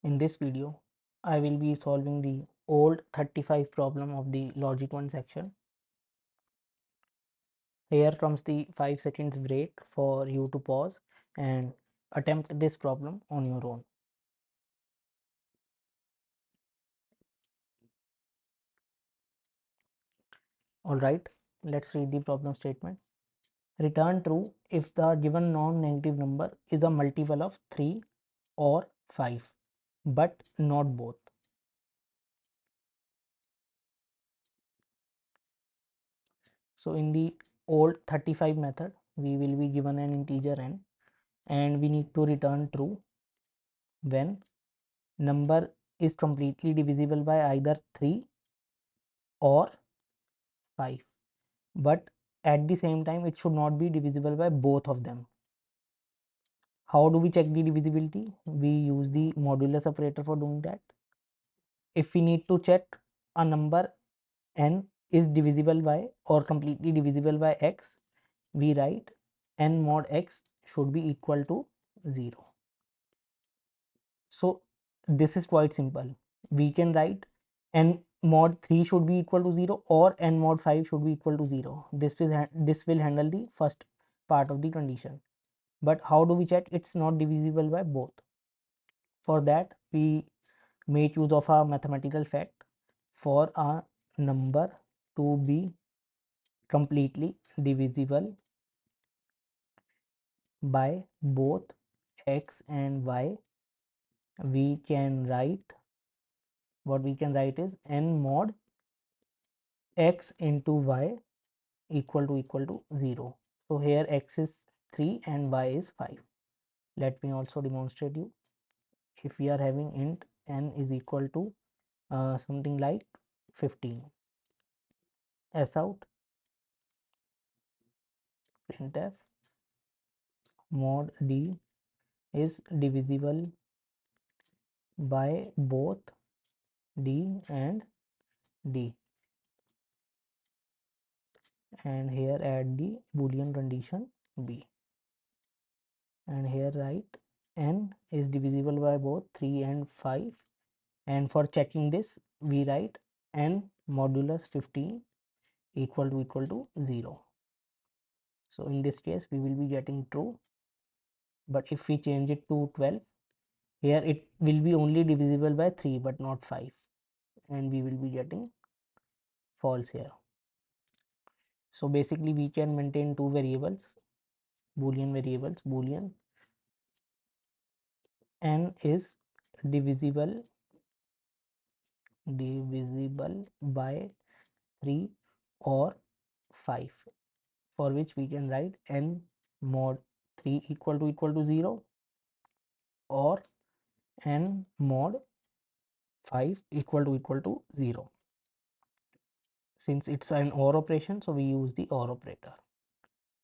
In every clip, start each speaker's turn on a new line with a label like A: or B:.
A: In this video, I will be solving the old 35 problem of the logic 1 section. Here comes the 5 seconds break for you to pause and attempt this problem on your own. Alright, let's read the problem statement. Return true if the given non-negative number is a multiple of 3 or 5, but not both. So in the old 35 method, we will be given an integer n and we need to return true when number is completely divisible by either 3 or 5, but at the same time it should not be divisible by both of them. How do we check the divisibility? We use the modulus operator for doing that. If we need to check a number n is divisible by or completely divisible by x, we write n mod x should be equal to 0. So this is quite simple. We can write n mod 3 should be equal to 0 or n mod 5 should be equal to 0. This will handle the first part of the condition. But how do we check it's not divisible by both? For that, we make use of a mathematical fact. For a number to be completely divisible by both x and y, we can write, what we can write is n mod x into y equal to 0. So here x is 3 and y is 5. Let me also demonstrate you. If we are having int n is equal to something like 15, s out printf mod d is divisible by both d and d, and here add the boolean condition b, and here write n is divisible by both 3 and 5, and for checking this we write n modulus 15 equal to 0. So in this case we will be getting true, but if we change it to 12, here it will be only divisible by 3 but not 5, and we will be getting false here. So basically we can maintain two variables, boolean variables. Boolean n is divisible by 3 or 5, for which we can write n mod 3 equal to 0 or n mod 5 equal to 0. Since it's an OR operation, so we use the OR operator.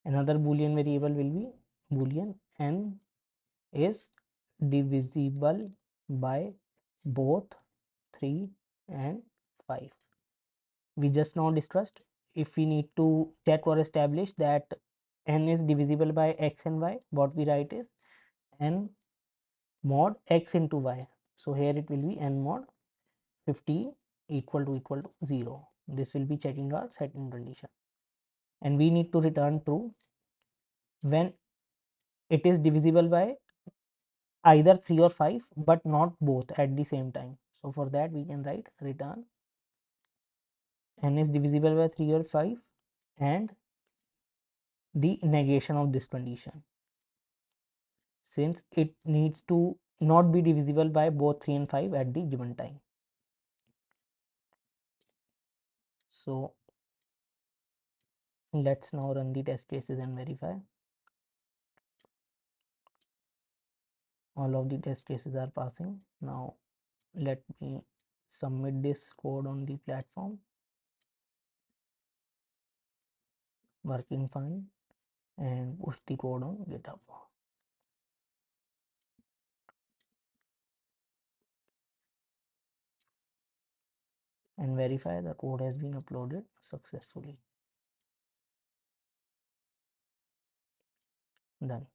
A: Another boolean variable will be boolean n is divisible by both 3 and 5. We just now discussed, if we need to check or establish that n is divisible by x and y, what we write is n mod x into y. So here it will be n mod 15 equal to 0. This will be checking our setting condition, and we need to return true when it is divisible by either 3 or 5 but not both at the same time. So for that we can write return n is divisible by 3 or 5 and the negation of this condition, since it needs to not be divisible by both 3 and 5 at the given time. So let's now run the test cases and verify. All of the test cases are passing. Now let me submit this code on the platform. Working fine, and push the code on GitHub and verify the code has been uploaded successfully. Done.